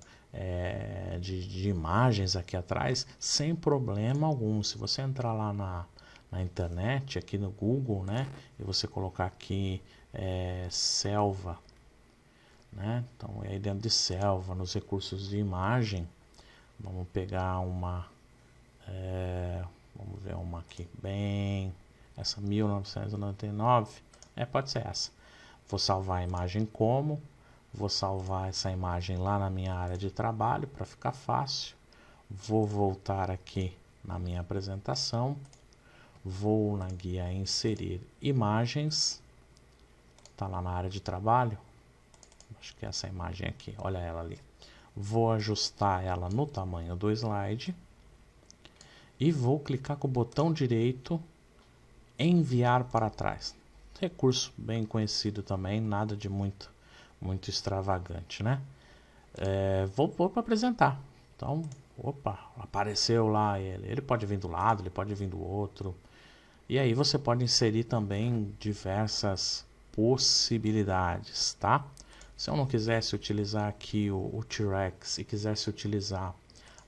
de imagens aqui atrás sem problema algum. Se você entrar lá na internet, aqui no Google, né, e você colocar aqui selva, né, então aí dentro de selva, nos recursos de imagem, vamos pegar uma vamos ver uma aqui bem, essa 1999, pode ser essa. Vou salvar a imagem como, vou salvar essa imagem lá na minha área de trabalho para ficar fácil. Vou voltar aqui na minha apresentação, vou na guia inserir imagens, tá lá na área de trabalho, acho que é essa imagem aqui, olha ela ali. Vou ajustar ela no tamanho do slide e vou clicar com o botão direito, enviar para trás. Recurso bem conhecido também, nada de muito extravagante, né? Vou pôr para apresentar. Então, opa, apareceu lá ele. Ele pode vir do lado, ele pode vir do outro. E aí você pode inserir também diversas possibilidades, tá? Se eu não quisesse utilizar aqui o T-Rex e quisesse utilizar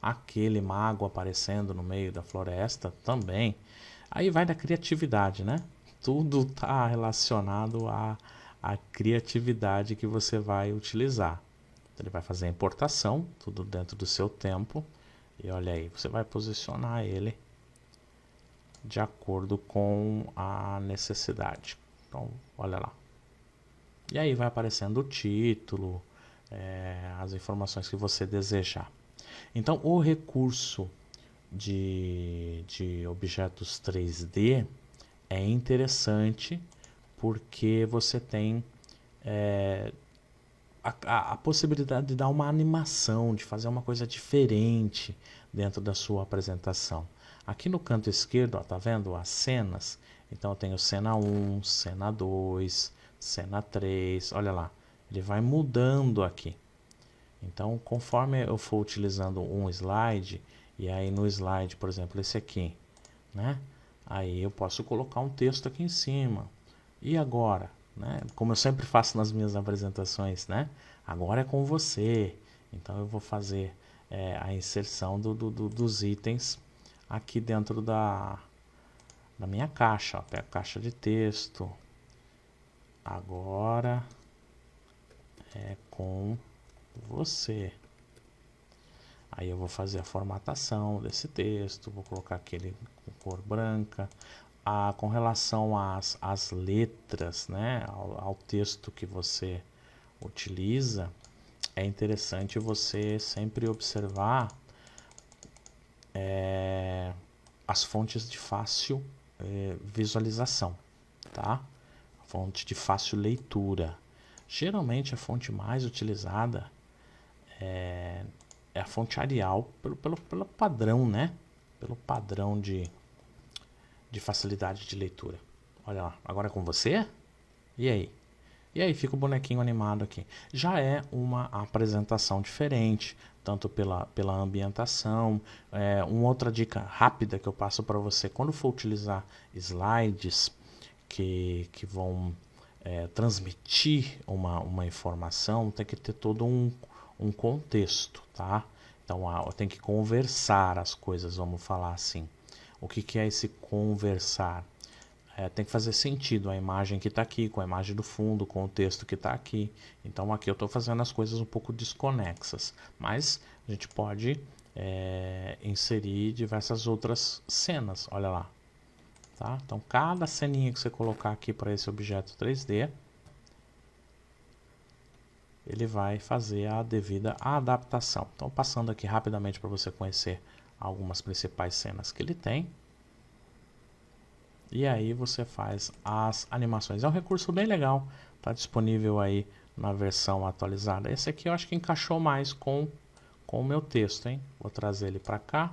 aquele mago aparecendo no meio da floresta também, aí vai da criatividade, né? Tudo está relacionado à criatividade que você vai utilizar. Ele vai fazer a importação, tudo dentro do seu tempo, e olha aí, você vai posicionar ele de acordo com a necessidade. Então, olha lá. E aí vai aparecendo o título, as informações que você desejar. Então, o recurso de objetos 3D é interessante porque você tem a possibilidade de dar uma animação, de fazer uma coisa diferente dentro da sua apresentação. Aqui no canto esquerdo, ó, tá vendo as cenas? Então eu tenho cena 1, cena 2, cena 3, olha lá, ele vai mudando aqui. Então, conforme eu for utilizando um slide, e aí no slide, por exemplo, esse aqui, né? Aí eu posso colocar um texto aqui em cima. E agora, né? Como eu sempre faço nas minhas apresentações, né? Agora é com você. Então eu vou fazer a inserção dos itens aqui dentro da minha caixa. Ó, pega a caixa de texto. Agora é com você. Aí eu vou fazer a formatação desse texto, vou colocar aquele com cor branca. Com relação às letras, né, ao texto que você utiliza, é interessante você sempre observar as fontes de fácil visualização, tá? Fonte de fácil leitura. Geralmente a fonte mais utilizada é a fonte Arial pelo padrão, né? Pelo padrão de facilidade de leitura. Olha lá, agora é com você? E aí? E aí fica o bonequinho animado aqui. Já é uma apresentação diferente, tanto pela ambientação. Uma outra dica rápida que eu passo para você, quando for utilizar slides que vão transmitir uma informação, tem que ter todo um contexto, tá? Então tem que conversar as coisas, vamos falar assim. O que é esse conversar? Tem que fazer sentido a imagem que está aqui, com a imagem do fundo, com o texto que está aqui. Então aqui eu estou fazendo as coisas um pouco desconexas, mas a gente pode inserir diversas outras cenas, olha lá. Tá? Então cada ceninha que você colocar aqui para esse objeto 3D, ele vai fazer a devida adaptação. Então passando aqui rapidamente para você conhecer algumas principais cenas que ele tem. E aí você faz as animações. É um recurso bem legal. Está disponível aí na versão atualizada. Esse aqui eu acho que encaixou mais com o meu texto, hein? Vou trazer ele para cá.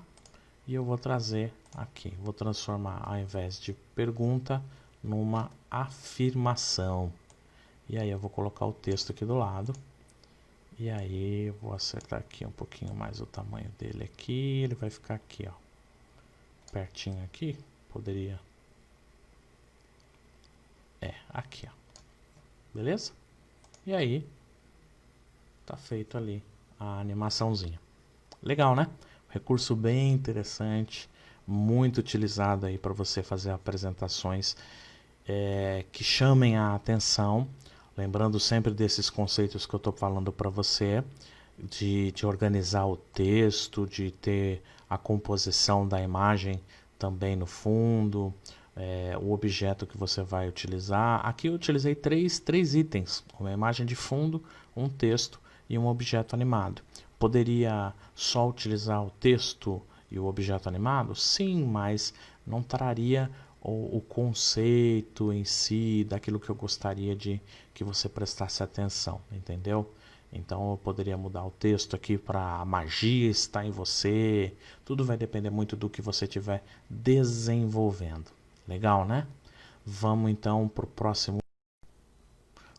E eu vou trazer aqui. Vou transformar, ao invés de pergunta, numa afirmação. E aí eu vou colocar o texto aqui do lado. E aí eu vou acertar aqui um pouquinho mais o tamanho dele aqui. Ele vai ficar aqui, ó, pertinho aqui. Poderia... aqui, ó. Beleza? E aí tá feito ali a animaçãozinha. Legal, né? Recurso bem interessante, muito utilizado aí para você fazer apresentações que chamem a atenção. Lembrando sempre desses conceitos que eu estou falando para você, de organizar o texto, de ter a composição da imagem também no fundo, o objeto que você vai utilizar. Aqui eu utilizei três itens, uma imagem de fundo, um texto e um objeto animado. Poderia só utilizar o texto e o objeto animado? Sim, mas não traria o conceito em si daquilo que eu gostaria de que você prestasse atenção, entendeu? Então eu poderia mudar o texto aqui para a magia está em você. Tudo vai depender muito do que você estiver desenvolvendo. Legal, né? Vamos então para o próximo.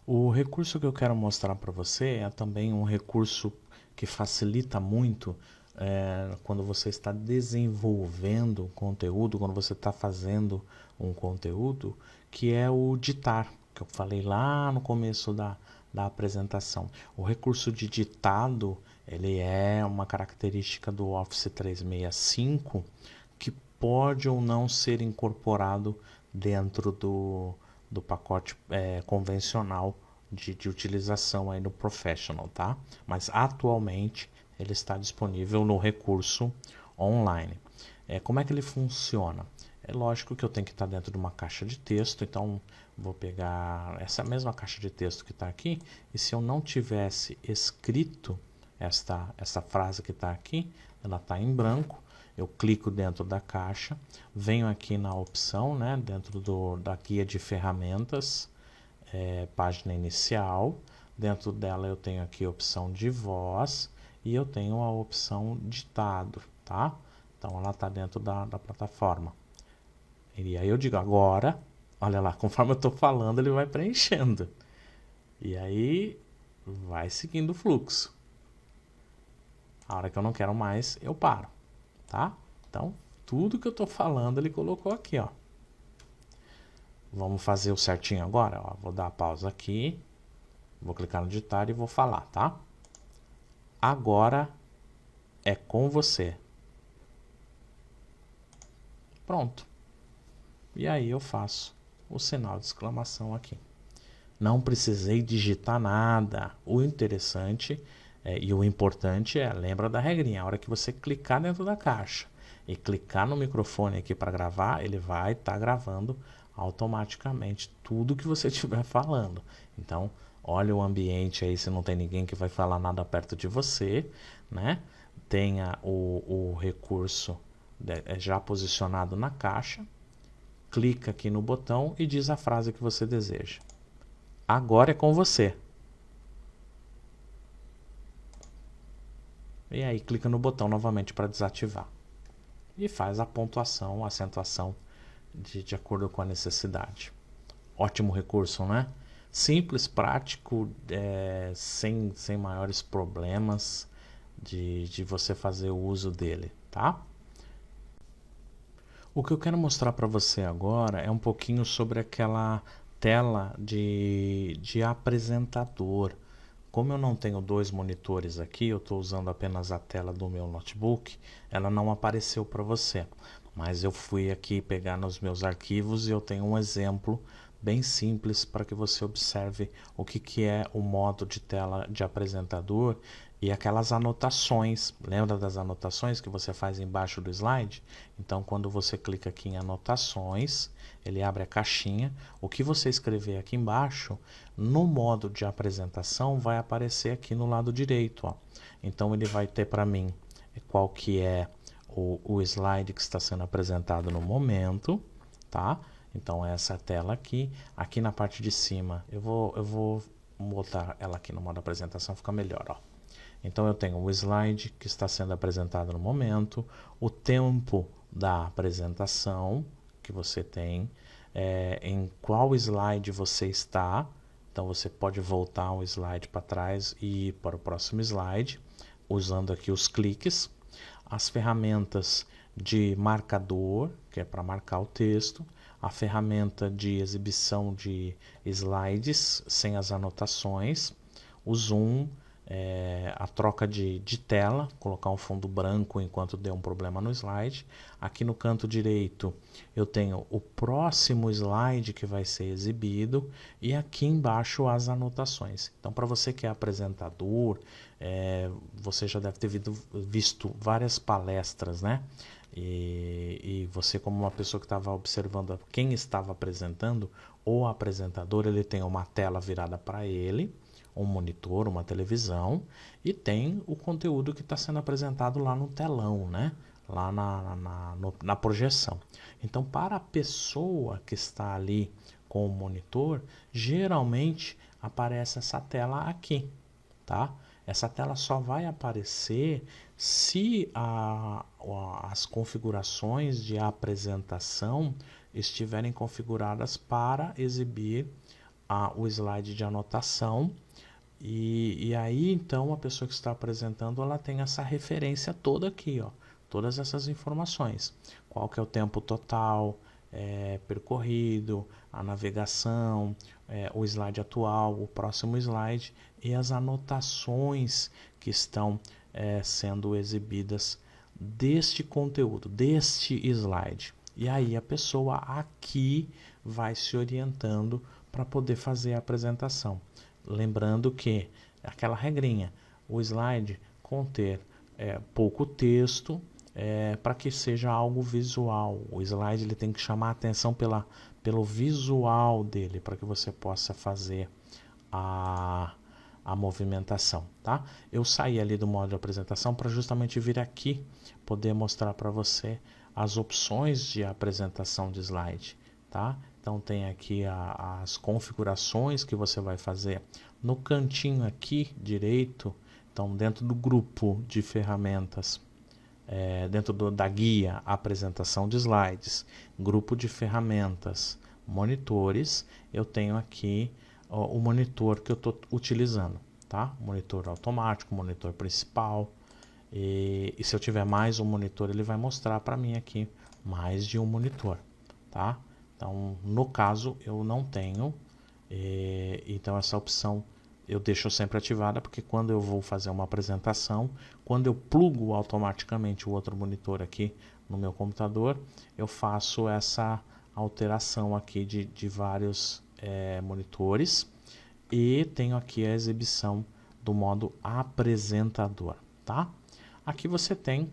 O recurso que eu quero mostrar para você é também um recurso que facilita muito quando você está desenvolvendo conteúdo, quando você está fazendo um conteúdo, que é o ditar, que eu falei lá no começo da apresentação. O recurso de ditado, ele é uma característica do Office 365 que pode ou não ser incorporado dentro do pacote convencional de utilização aí no Professional, tá? Mas atualmente ele está disponível no recurso online. Como é que ele funciona? É lógico que eu tenho que estar dentro de uma caixa de texto, então vou pegar essa mesma caixa de texto que está aqui, e se eu não tivesse escrito esta frase que está aqui, ela está em branco, eu clico dentro da caixa, venho aqui na opção, né, dentro da guia de ferramentas, página inicial, dentro dela eu tenho aqui a opção de voz e eu tenho a opção ditado, tá? Então ela está dentro da plataforma. E aí eu digo agora, olha lá, conforme eu estou falando ele vai preenchendo. E aí vai seguindo o fluxo. A hora que eu não quero mais, eu paro, tá? Então, tudo que eu estou falando ele colocou aqui, ó. Vamos fazer o certinho agora, ó. Vou dar a pausa aqui, vou clicar no ditar e vou falar, tá? Agora é com você. Pronto. E aí eu faço o sinal de exclamação aqui. Não precisei digitar nada. O interessante e o importante lembra da regrinha, a hora que você clicar dentro da caixa e clicar no microfone aqui para gravar, ele vai estar gravando automaticamente tudo que você estiver falando. Então, olha o ambiente aí, se não tem ninguém que vai falar nada perto de você, né? Tenha o recurso já posicionado na caixa, clica aqui no botão e diz a frase que você deseja. Agora é com você. E aí clica no botão novamente para desativar. E faz a pontuação, a acentuação de acordo com a necessidade. Ótimo recurso, né? Simples, prático, sem maiores problemas de você fazer o uso dele, tá? O que eu quero mostrar para você agora é um pouquinho sobre aquela tela de apresentador. Como eu não tenho dois monitores aqui, eu estou usando apenas a tela do meu notebook, ela não apareceu para você. Mas eu fui aqui pegar nos meus arquivos e eu tenho um exemplo bem simples para que você observe o que é o modo de tela de apresentador e aquelas anotações. Lembra das anotações que você faz embaixo do slide? Então, quando você clica aqui em anotações, ele abre a caixinha. O que você escrever aqui embaixo, no modo de apresentação, vai aparecer aqui no lado direito, ó. Então, ele vai ter para mim qual que é o slide que está sendo apresentado no momento, tá? Então, essa tela aqui. Aqui na parte de cima, eu vou botar ela aqui no modo apresentação, fica melhor, ó. Então, eu tenho o slide que está sendo apresentado no momento, o tempo da apresentação que você tem, em qual slide você está, Então você pode voltar um slide para trás e ir para o próximo slide, usando aqui os cliques. As ferramentas de marcador, que é para marcar o texto, a ferramenta de exibição de slides sem as anotações, o zoom, a troca de tela, colocar um fundo branco enquanto der um problema no slide. Aqui no canto direito eu tenho o próximo slide que vai ser exibido e aqui embaixo as anotações. Então, para você que é apresentador, você já deve ter visto várias palestras, né? E você, como uma pessoa que estava observando quem estava apresentando, o apresentador, ele tem uma tela virada para ele, um monitor, uma televisão, e tem o conteúdo que está sendo apresentado lá no telão, né? Lá na projeção. Então, para a pessoa que está ali com o monitor, geralmente aparece essa tela aqui, tá? Essa tela só vai aparecer se as configurações de apresentação estiverem configuradas para exibir o slide de anotação. E aí, então, a pessoa que está apresentando, ela tem essa referência toda aqui, ó, todas essas informações. Qual que é o tempo total percorrido, a navegação, o slide atual, o próximo slide e as anotações que estão sendo exibidas deste conteúdo, deste slide. E aí a pessoa aqui vai se orientando para poder fazer a apresentação. Lembrando que aquela regrinha, o slide conter pouco texto, para que seja algo visual. O slide ele tem que chamar a atenção pelo visual dele, para que você possa fazer a movimentação, tá? Eu saí ali do modo de apresentação para justamente vir aqui poder mostrar para você as opções de apresentação de slide, tá? Então tem aqui as configurações que você vai fazer no cantinho aqui direito. Então dentro do grupo de ferramentas, dentro da guia apresentação de slides, grupo de ferramentas, monitores, eu tenho aqui o monitor que eu estou utilizando, tá? Monitor automático, monitor principal. E se eu tiver mais um monitor, ele vai mostrar para mim aqui mais de um monitor, tá? Então, no caso, eu não tenho, então essa opção eu deixo sempre ativada, porque quando eu vou fazer uma apresentação, quando eu plugo automaticamente o outro monitor aqui no meu computador, eu faço essa alteração aqui de vários monitores e tenho aqui a exibição do modo apresentador, tá? Aqui você tem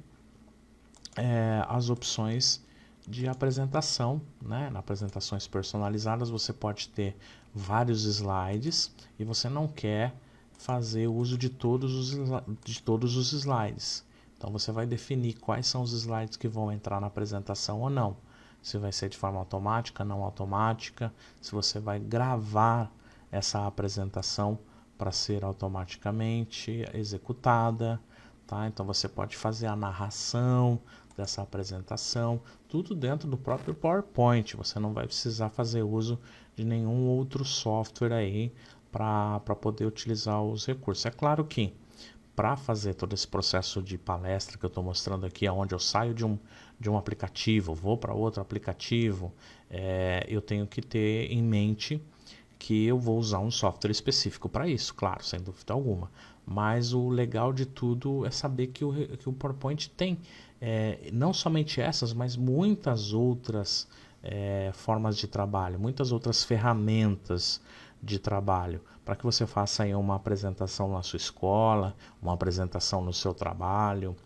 as opções de apresentação, né? Nas apresentações personalizadas você pode ter vários slides e você não quer fazer uso de todos os slides. Então você vai definir quais são os slides que vão entrar na apresentação ou não. Se vai ser de forma automática, não automática, se você vai gravar essa apresentação para ser automaticamente executada, tá? Então você pode fazer a narração dessa apresentação, tudo dentro do próprio PowerPoint. Você não vai precisar fazer uso de nenhum outro software aí para poder utilizar os recursos. É claro que para fazer todo esse processo de palestra que eu estou mostrando aqui, onde eu saio de um aplicativo, vou para outro aplicativo, eu tenho que ter em mente que eu vou usar um software específico para isso, claro, sem dúvida alguma. Mas o legal de tudo é saber que o PowerPoint tem não somente essas, mas muitas outras formas de trabalho, muitas outras ferramentas de trabalho, para que você faça aí uma apresentação na sua escola, uma apresentação no seu trabalho,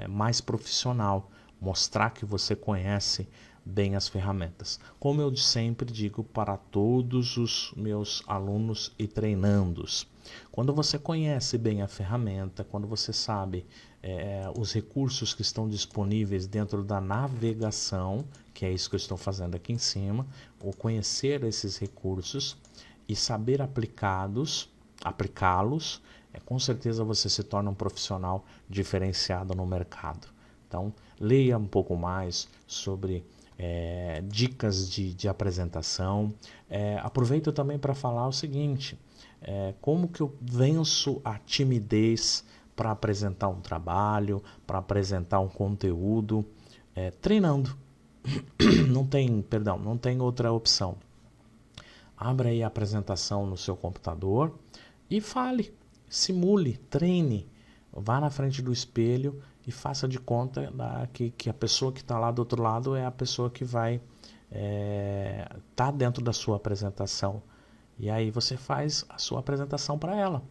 mais profissional, mostrar que você conhece bem as ferramentas. Como eu sempre digo para todos os meus alunos e treinandos, quando você conhece bem a ferramenta, quando você sabe os recursos que estão disponíveis dentro da navegação, que é isso que eu estou fazendo aqui em cima, ou conhecer esses recursos e saber aplicá-los, com certeza você se torna um profissional diferenciado no mercado. Então, leia um pouco mais sobre dicas de apresentação. Aproveito também para falar o seguinte, como que eu venço a timidez para apresentar um trabalho, para apresentar um conteúdo, treinando. Não tem outra opção. Abra aí a apresentação no seu computador e fale, simule, treine. Vá na frente do espelho e faça de conta que a pessoa que está lá do outro lado é a pessoa que vai estar dentro da sua apresentação. E aí você faz a sua apresentação para ela.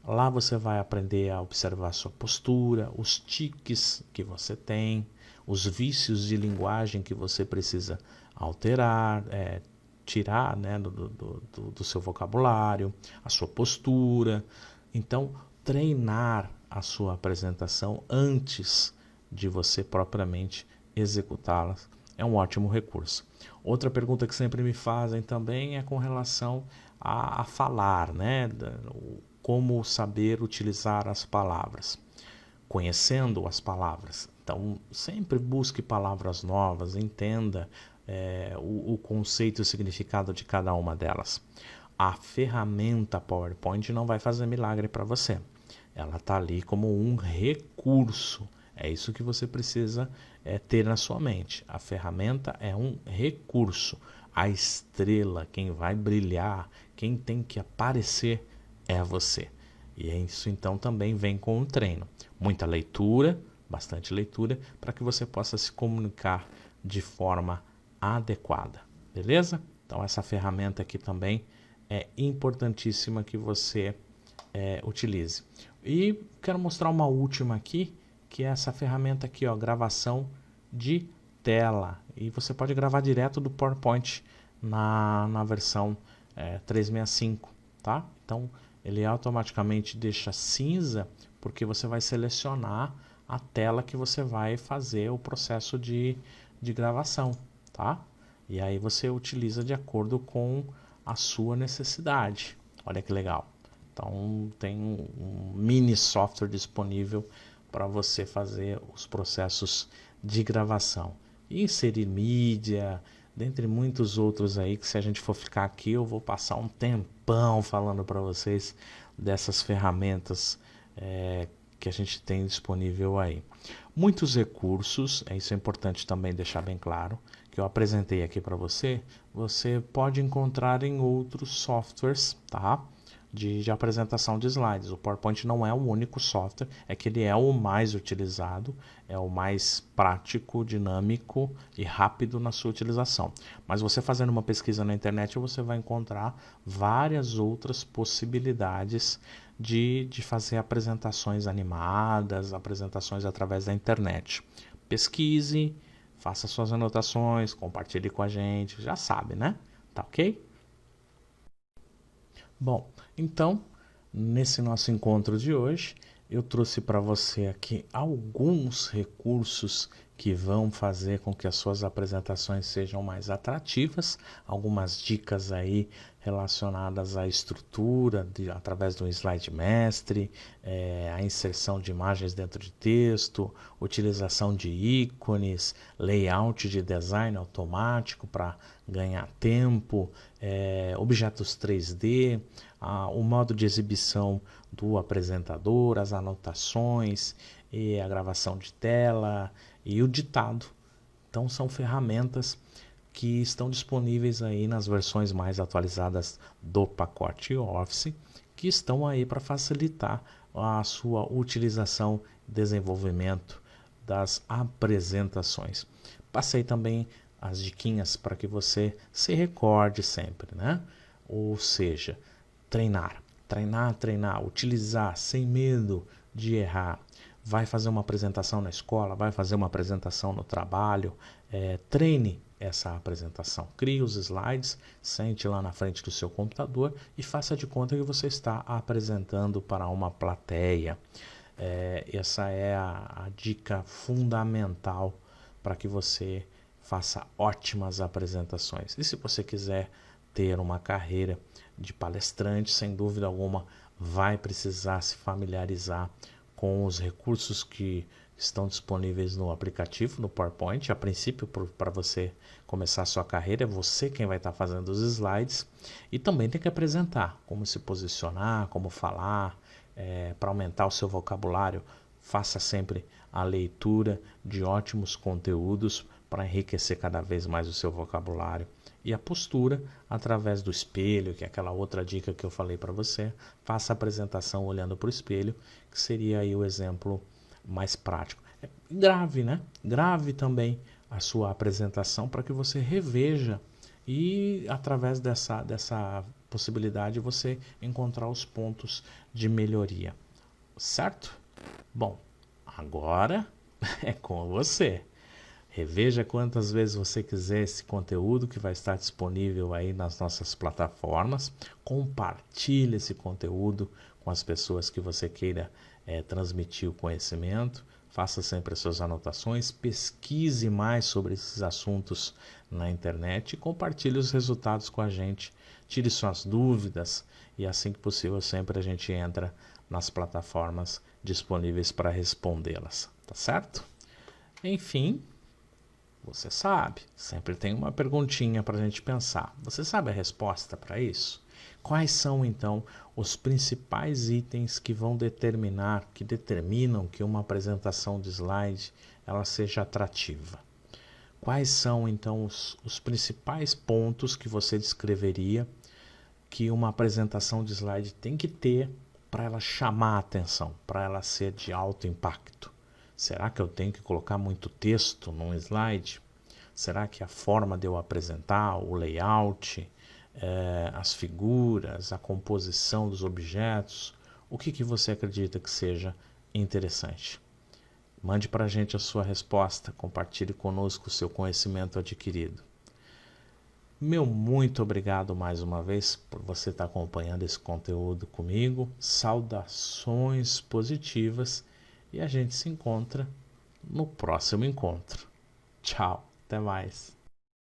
Lá você vai aprender a observar a sua postura, os tiques que você tem, os vícios de linguagem que você precisa alterar, tirar, né, do seu vocabulário, a sua postura. Então, treinar a sua apresentação antes de você propriamente executá-la é um ótimo recurso. Outra pergunta que sempre me fazem também é com relação a falar, né? Como saber utilizar as palavras, conhecendo as palavras. Então, sempre busque palavras novas, entenda o conceito e o significado de cada uma delas. A ferramenta PowerPoint não vai fazer milagre para você. Ela está ali como um recurso. É isso que você precisa ter na sua mente. A ferramenta é um recurso. A estrela, quem vai brilhar, quem tem que aparecer é você. E isso então também vem com o treino. Muita leitura, bastante leitura, para que você possa se comunicar de forma adequada. Beleza? Então essa ferramenta aqui também é importantíssima que você utilize. E quero mostrar uma última aqui, que é essa ferramenta aqui, ó, gravação de tela. E você pode gravar direto do PowerPoint na versão 365, tá? Então ele automaticamente deixa cinza, porque você vai selecionar a tela que você vai fazer o processo de gravação, tá? E aí você utiliza de acordo com a sua necessidade. Olha que legal. Então tem um mini software disponível para você fazer os processos de gravação. E inserir mídia, dentre muitos outros aí, que se a gente for ficar aqui eu vou passar um tempão falando para vocês dessas ferramentas que a gente tem disponível aí. Muitos recursos, isso é importante também deixar bem claro, que eu apresentei aqui para você, você pode encontrar em outros softwares, tá? De apresentação de slides. O PowerPoint não é o único software, é que ele é o mais utilizado, é o mais prático, dinâmico e rápido na sua utilização. Mas você fazendo uma pesquisa na internet, você vai encontrar várias outras possibilidades de fazer apresentações animadas, apresentações através da internet. Pesquise, faça suas anotações, compartilhe com a gente, já sabe, né? Tá ok? Bom, então, nesse nosso encontro de hoje, eu trouxe para você aqui alguns recursos que vão fazer com que as suas apresentações sejam mais atrativas, algumas dicas aí relacionadas à estrutura, através do slide mestre, a inserção de imagens dentro de texto, utilização de ícones, layout de design automático para ganhar tempo, objetos 3D, o modo de exibição do apresentador, as anotações, e a gravação de tela e o ditado. Então são ferramentas que estão disponíveis aí nas versões mais atualizadas do pacote Office, que estão aí para facilitar a sua utilização e desenvolvimento das apresentações. Passei também as diquinhas para que você se recorde sempre, né? Ou seja, treinar, utilizar sem medo de errar. Vai fazer uma apresentação na escola, vai fazer uma apresentação no trabalho, treine essa apresentação. Crie os slides, sente lá na frente do seu computador e faça de conta que você está apresentando para uma plateia. Essa é a dica fundamental para que você faça ótimas apresentações. E se você quiser ter uma carreira de palestrante, sem dúvida alguma, vai precisar se familiarizar com os recursos que estão disponíveis no aplicativo, no PowerPoint. A princípio, para você começar a sua carreira, é você quem vai estar fazendo os slides. E também tem que apresentar como se posicionar, como falar, para aumentar o seu vocabulário. Faça sempre a leitura de ótimos conteúdos para enriquecer cada vez mais o seu vocabulário. E a postura através do espelho, que é aquela outra dica que eu falei para você. Faça a apresentação olhando para o espelho, que seria aí o exemplo mais prático. Grave, né? Grave também a sua apresentação para que você reveja e através dessa possibilidade você encontrar os pontos de melhoria. Certo? Bom, agora é com você. Reveja quantas vezes você quiser esse conteúdo que vai estar disponível aí nas nossas plataformas. Compartilhe esse conteúdo com as pessoas que você queira transmitir o conhecimento. Faça sempre as suas anotações, pesquise mais sobre esses assuntos na internet e compartilhe os resultados com a gente. Tire suas dúvidas e assim que possível sempre a gente entra nas plataformas disponíveis para respondê-las, tá certo? Enfim, você sabe, sempre tem uma perguntinha para a gente pensar. Você sabe a resposta para isso? Quais são então os principais itens que vão determinam que uma apresentação de slide ela seja atrativa? Quais são então os principais pontos que você descreveria que uma apresentação de slide tem que ter para ela chamar a atenção, para ela ser de alto impacto? Será que eu tenho que colocar muito texto num slide? Será que a forma de eu apresentar, o layout, as figuras, a composição dos objetos, o que você acredita que seja interessante? Mande para a gente a sua resposta, compartilhe conosco o seu conhecimento adquirido. Meu muito obrigado mais uma vez por você estar acompanhando esse conteúdo comigo. Saudações positivas e a gente se encontra no próximo encontro. Tchau, até mais.